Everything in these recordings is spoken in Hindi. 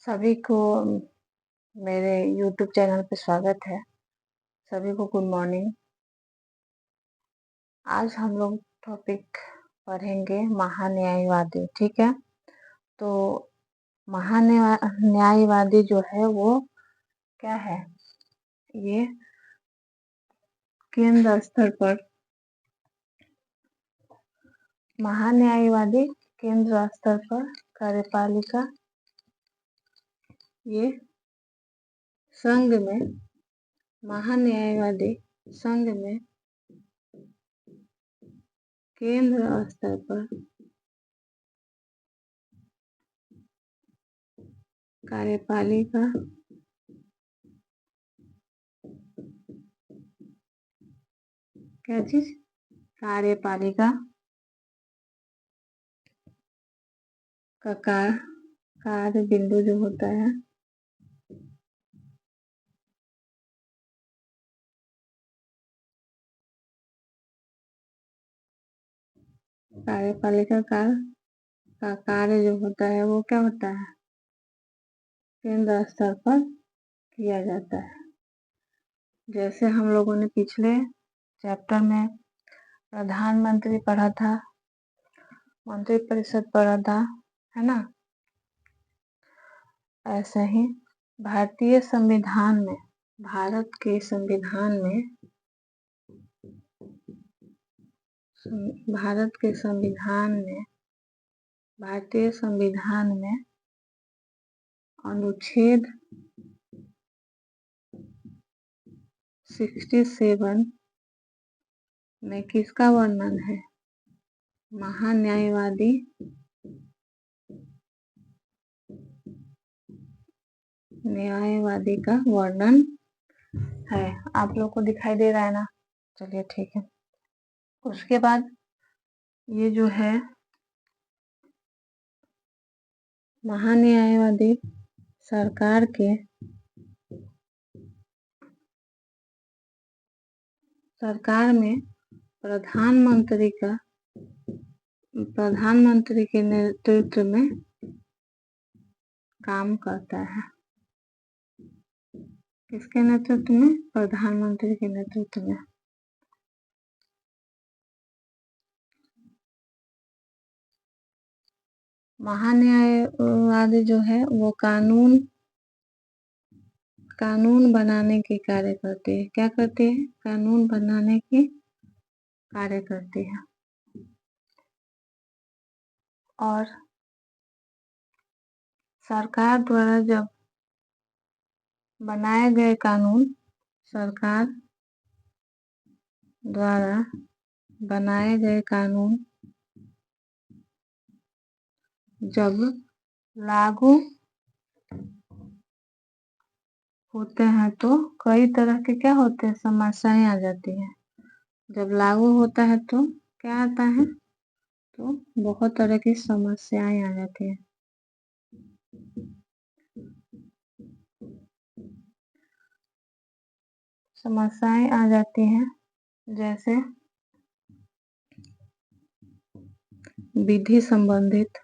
सभी को मेरे YouTube चैनल पे स्वागत है। सभी को गुड मॉर्निंग। आज हम लोग टॉपिक पढ़ेंगे महान्यायवादी। ठीक है, तो महान्यायवादी जो है वो क्या है? ये केंद्र स्तर पर महान्यायवादी केंद्र स्तर पर कार्यपालिका, ये संघ में महान्यायवादी संघ में केंद्र स्तर पर कार्यपालिका क्या चीज? कार्यपालिका का कार्य बिंदु जो होता है कार्यपालिका का कार्य जो होता है वो क्या होता है? केंद्र स्तर पर किया जाता है। जैसे हम लोगों ने पिछले चैप्टर में प्रधानमंत्री पढ़ा था, मंत्रिपरिषद पढ़ा था, है ना? ऐसे ही भारतीय संविधान में, भारत के संविधान में, भारतीय संविधान में अनुच्छेद 67 में किसका वर्णन है? महान्यायवादी का वर्णन है। आप लोग को दिखाई दे रहा है ना? चलिए ठीक है। उसके बाद ये जो है महान्यायवादी सरकार में प्रधानमंत्री के नेतृत्व में काम करता है। किसके नेतृत्व में? प्रधानमंत्री के नेतृत्व में। महान्यायवादी जो है वो कानून बनाने के कार्य करते हैं। क्या करते हैं? कानून बनाने के कार्य करते हैं। और सरकार द्वारा जब बनाए गए कानून, सरकार द्वारा बनाए गए कानून जब लागू होते हैं तो कई तरह के क्या होते हैं? समस्याएं आ जाती हैं। जब लागू होता है तो क्या आता है? तो बहुत तरह की समस्याएं आ जाती हैं। समस्याएं आ जाती हैं जैसे विधि संबंधित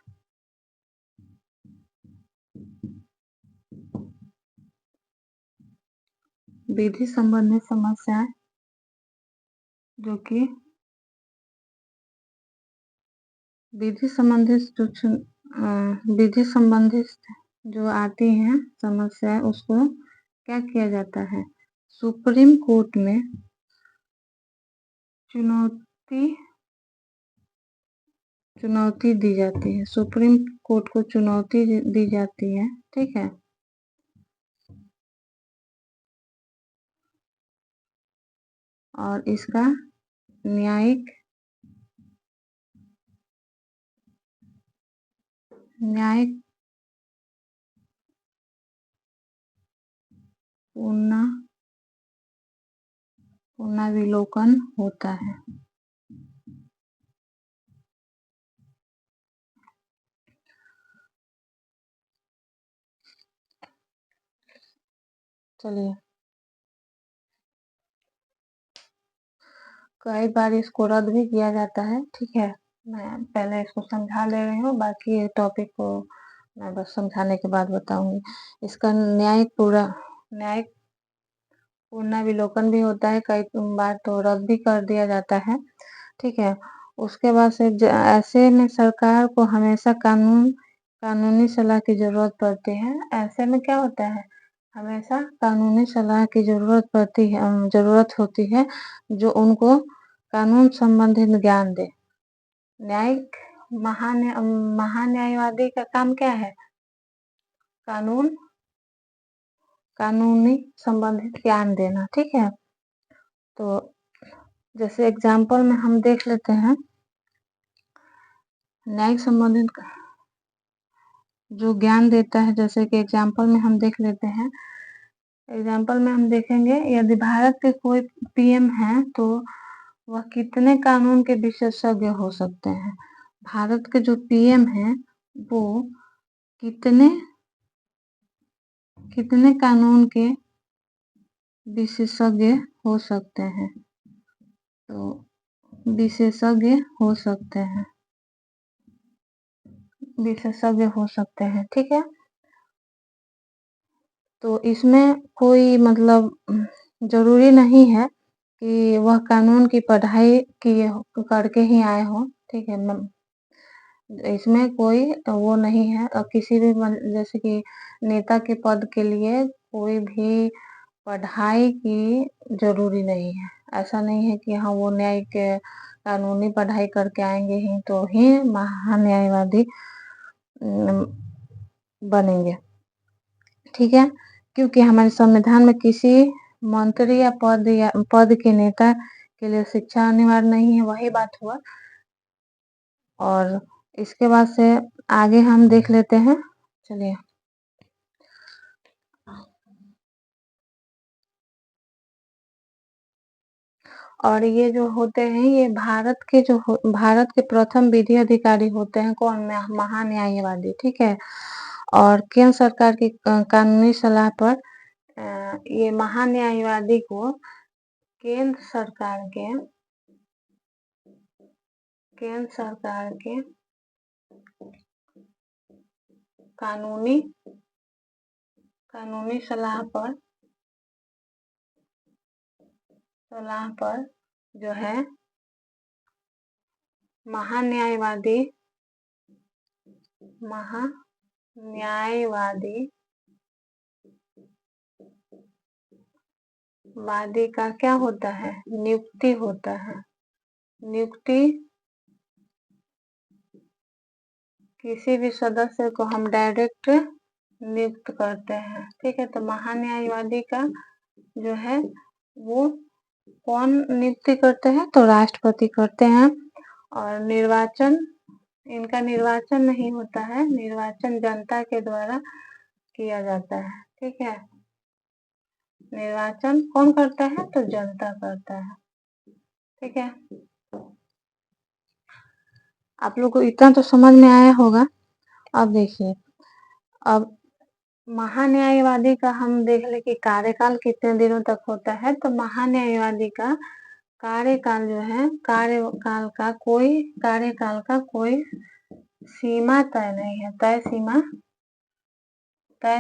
समस्याएं, जो कि विधि संबंधित जो आती हैं समस्याएं, उसको क्या किया जाता है? सुप्रीम कोर्ट में चुनौती दी जाती है। सुप्रीम कोर्ट को चुनौती दी जाती है। ठीक है। और इसका न्यायिक पुनर्विलोकन होता है। चलिए, कई बार इसको रद्द भी किया जाता है। ठीक है, मैं पहले इसको समझा ले रही हूँ, बाकी टॉपिक को मैं बस समझाने के बाद बताऊंगी। इसका न्यायिक पुनर्विलोकन भी होता है, कई बार तो रद्द भी कर दिया जाता है। ठीक है, उसके बाद से ऐसे में सरकार को हमेशा कानूनी सलाह की जरूरत पड़ती है। ऐसे में क्या होता है, हमेशा कानूनी सलाह की जरूरत होती है, जो उनको कानून संबंधित ज्ञान दे। न्यायिक महान्यायवादी का काम क्या है, कानूनी संबंधित ज्ञान देना। ठीक है, तो जैसे एग्जाम्पल में हम देख लेते हैं, न्यायिक संबंधित जो ज्ञान देता है, जैसे कि एग्जाम्पल में हम देख लेते हैं। एग्जाम्पल में हम देखेंगे, यदि भारत के कोई पीएम है तो वह कितने कानून के विशेषज्ञ हो सकते हैं। भारत के जो पीएम है वो कितने कानून के विशेषज्ञ हो सकते हैं, तो विशेषज्ञ हो सकते हैं। ठीक है, तो इसमें कोई मतलब जरूरी नहीं है कि वह कानून की पढ़ाई करके ही आए हो। ठीक है, इसमें कोई वो नहीं है, और किसी भी जैसे कि नेता के पद के लिए कोई भी पढ़ाई की जरूरी नहीं है। ऐसा नहीं है कि हाँ वो न्यायिक कानूनी पढ़ाई करके आएंगे ही तो ही महान्यायवादी बनेंगे। ठीक है, क्योंकि हमारे संविधान में किसी मंत्री या पद के नेता के लिए शिक्षा अनिवार्य नहीं है। वही बात हुआ। और इसके बाद से आगे हम देख लेते हैं, चलिए। और ये जो होते हैं, ये भारत के प्रथम विधि अधिकारी होते हैं। कौन? महान्यायवादी। ठीक है, और केंद्र सरकार की कानूनी सलाह पर ये महान्यायवादी को केंद्र सरकार के कानूनी सलाह पर जो है महान्यायवादी का क्या होता है? नियुक्ति होता है। नियुक्ति किसी भी सदस्य को हम डायरेक्ट नियुक्त करते हैं। ठीक है, तो महान्यायवादी का जो है वो कौन नियुक्ति करते हैं? तो राष्ट्रपति करते हैं। और इनका निर्वाचन नहीं होता है, निर्वाचन जनता के द्वारा किया जाता है। ठीक है, निर्वाचन कौन करता है? तो जनता करता है। ठीक है, आप लोग को इतना तो समझ में आया होगा। अब देखिए, अब महान्यायवादी का हम देख ले कि कार्यकाल कितने दिनों तक होता है। तो महान्यायवादी का कार्यकाल जो है, कार्यकाल का कोई सीमा तय नहीं है। तय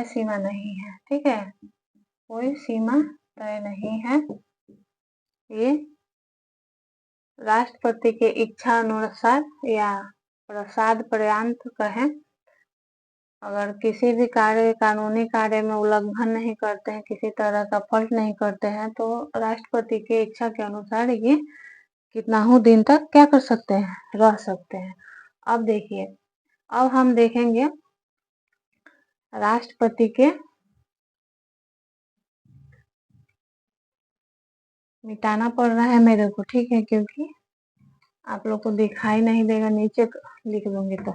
सीमा नहीं है। ठीक है, कोई सीमा तय नहीं है। ये राष्ट्रपति के इच्छा अनुसार या प्रसाद पर्यंत कहें, अगर किसी भी कानूनी कार्य में उल्लंघन नहीं करते हैं, किसी तरह का फॉल्ट नहीं करते हैं, तो राष्ट्रपति की इच्छा के अनुसार ये कितना ही दिन तक क्या कर सकते हैं? रह सकते हैं। अब देखिए, अब हम देखेंगे राष्ट्रपति के मिटाना पड़ रहा है मेरे को। ठीक है, क्योंकि आप लोग को दिखाई नहीं देगा, नीचे लिख दूंगी तो।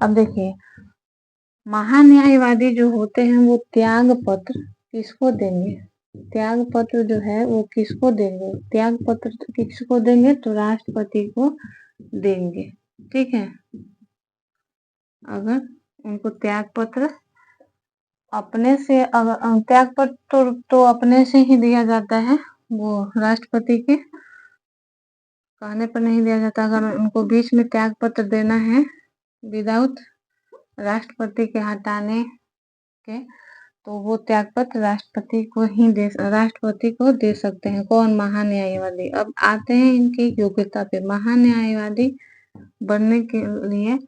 अब देखिए, महान्यायवादी जो होते हैं वो त्याग पत्र किसको देंगे? त्याग पत्र जो है वो किसको देंगे? त्याग पत्र किसको देंगे? तो राष्ट्रपति को देंगे। ठीक है, अगर उनको त्याग पत्र अपने से, अगर त्याग पत्र तो अपने से ही दिया जाता है, वो राष्ट्रपति के कहने पर नहीं दिया जाता। अगर उनको बीच में त्याग पत्र देना है विदाउट राष्ट्रपति के हटाने के, तो वो त्यागपत्र राष्ट्रपति को दे सकते हैं। कौन? महान्यायवादी। अब आते हैं इनकी योग्यता पे। महान्यायवादी बनने के लिए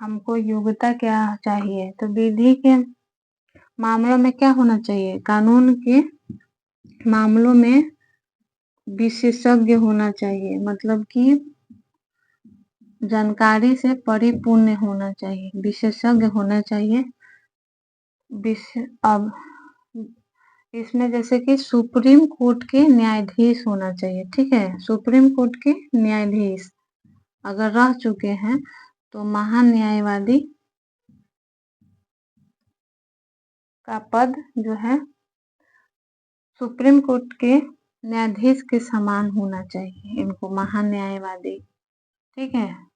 हमको योग्यता क्या चाहिए? तो विधि के मामलों में क्या होना चाहिए? कानून के मामलों में विशेषज्ञ होना चाहिए, मतलब कि जानकारी से परिपूर्ण होना चाहिए, विशेषज्ञ होना चाहिए। अब इसमें जैसे कि सुप्रीम कोर्ट के न्यायाधीश होना चाहिए, ठीक है। सुप्रीम कोर्ट के न्यायाधीश अगर रह चुके हैं तो महान्यायवादी का पद जो है सुप्रीम कोर्ट के न्यायाधीश के समान होना चाहिए इनको, महान्यायवादी, ठीक है।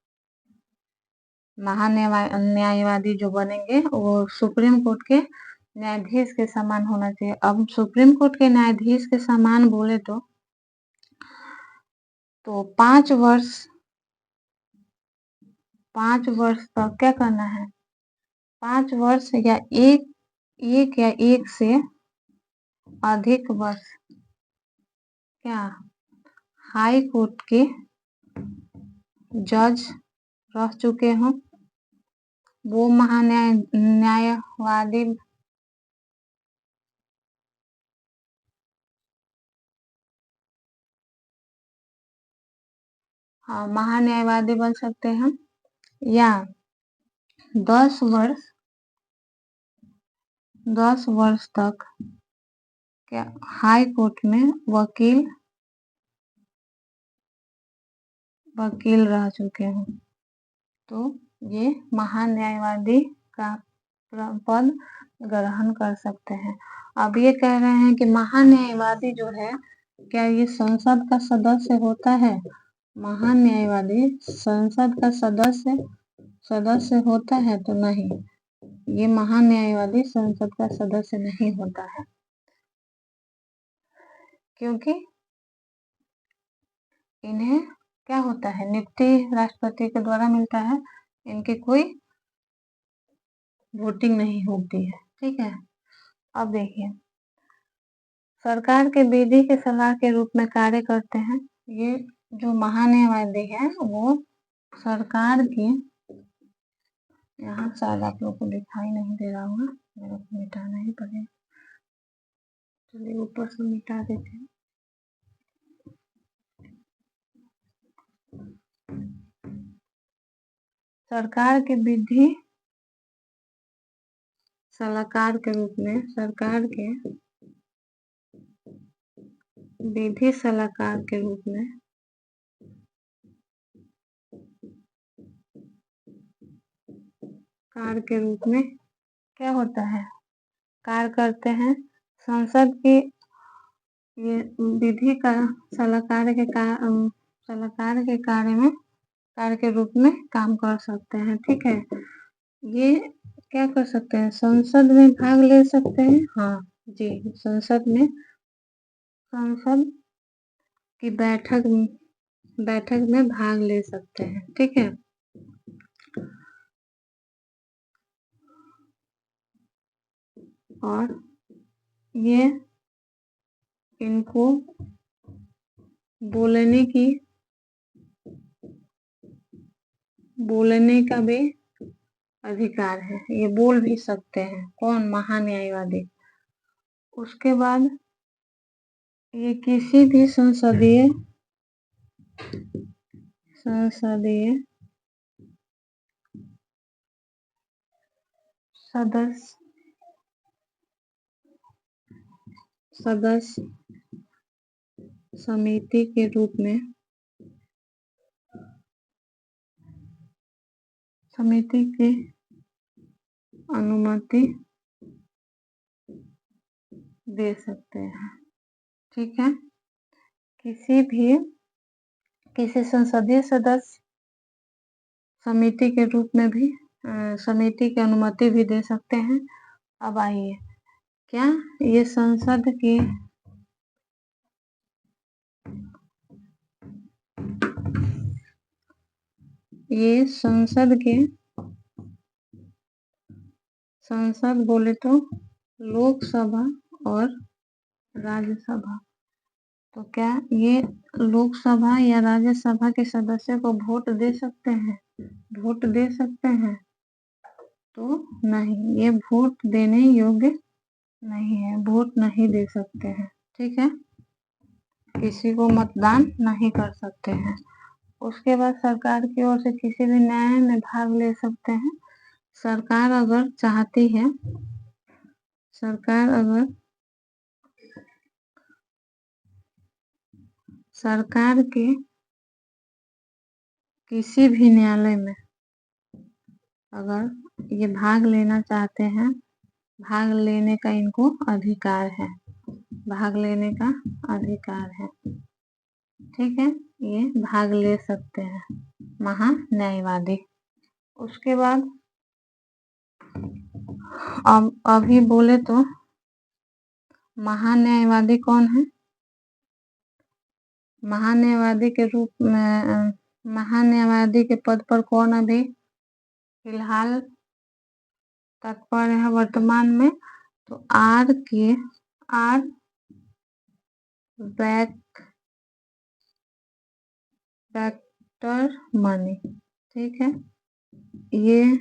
महान्यायवादी जो बनेंगे वो सुप्रीम कोर्ट के न्यायाधीश के समान होना चाहिए। अब सुप्रीम कोर्ट के न्यायाधीश के समान बोले तो 5 वर्ष तक क्या करना है? 5 वर्ष या एक से अधिक वर्ष क्या हाई कोर्ट के जज रह चुके हों, वो न्यायवादी महान्यायवादी बन सकते हैं। या 10 वर्ष तक क्या हाई कोर्ट में वकील रह चुके हैं, तो ये महान्यायवादी का पद ग्रहण कर सकते हैं। अब ये कह रहे हैं कि महान्यायवादी जो है क्या ये संसद का सदस्य होता है? महान्यायवादी संसद का सदस्य होता है? तो नहीं, ये महान्यायवादी संसद का सदस्य नहीं होता है, क्योंकि इन्हें क्या होता है? नियुक्ति राष्ट्रपति के द्वारा मिलता है, इनकी कोई वोटिंग नहीं होती है, ठीक है। अब देखिए, सरकार के विधि के सलाह के रूप में कार्य करते हैं। ये जो महान्यायवादी है वो सरकार की, यहाँ शायद आप लोग को दिखाई नहीं दे रहा होगा, मेरे को मिटाना ही पड़ेगा, चलिए ऊपर से मिटा देते हैं। सरकार के विधि सलाहकार के रूप में, सरकार के विधि सलाहकार के रूप में कार्य के रूप में क्या होता है? कार्य करते हैं। संसद की ये विधि का सलाहकार के कार्य के रूप में काम कर सकते हैं, ठीक है। ये क्या कर सकते हैं? संसद में भाग ले सकते हैं। हाँ जी, संसद की बैठक में भाग ले सकते हैं, ठीक है। और ये इनको बोलने का भी अधिकार है, ये बोल भी सकते हैं। कौन? महान्यायवादी। उसके बाद ये किसी भी संसदीय सदस्य समिति के रूप में समिति की अनुमति दे सकते हैं, ठीक है। किसी संसदीय सदस्य समिति के रूप में भी समिति की अनुमति भी दे सकते हैं। अब आइए, क्या ये संसद के संसद बोले तो लोकसभा और राज्यसभा। तो क्या ये लोकसभा या राज्यसभा के सदस्य को वोट दे सकते हैं? वोट दे सकते हैं? तो नहीं, ये वोट देने योग्य नहीं है, वोट नहीं दे सकते हैं। ठीक है, किसी को मतदान नहीं कर सकते हैं। उसके बाद सरकार की ओर से किसी भी न्याय में भाग ले सकते हैं। सरकार अगर चाहती है, सरकार के किसी भी न्यायालय में अगर ये भाग लेना चाहते हैं, भाग लेने का इनको अधिकार है, भाग लेने का अधिकार है। ठीक है, ये भाग ले सकते हैं महान्यायवादी। उसके बाद अब अभी बोले तो महान्यायवादी कौन है? महान्यायवादी के रूप में महान्यायवादी के पद पर कौन अभी फिलहाल तत्पर है वर्तमान में? तो आर वेंकटरमणि। ठीक है, ये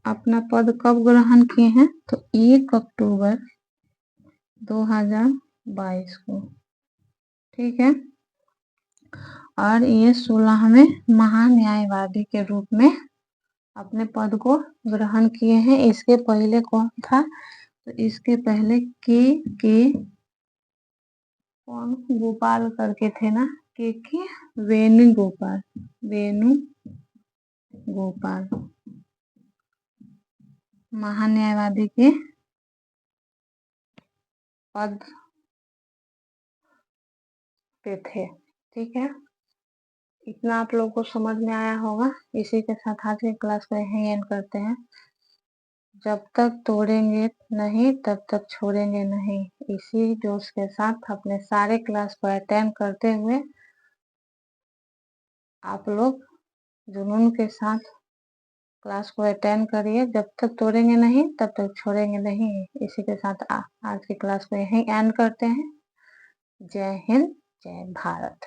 अपना पद कब ग्रहण किए हैं? तो 1 अक्टूबर 2022 को। ठीक है, और ये 16वें महान्यायवादी के रूप में अपने पद को ग्रहण किए हैं। इसके पहले कौन था? तो इसके पहले के कौन गोपाल करके थे ना, के वेणुगोपाल महान्यायवादी के पद पे थे। ठीक है, इतना आप लोगों को समझ में आया होगा। इसी के साथ आज की क्लास को यहीं एंड करते हैं। जब तक तोड़ेंगे नहीं तब तक छोड़ेंगे नहीं। इसी जोश के साथ अपने सारे क्लास को अटेंड करते हुए आप लोग जुनून के साथ क्लास को अटेंड करिए। जब तक तोड़ेंगे नहीं तब तक छोड़ेंगे नहीं। इसी के साथ आज की क्लास को यहीं एंड करते हैं। जय हिंद, जय भारत।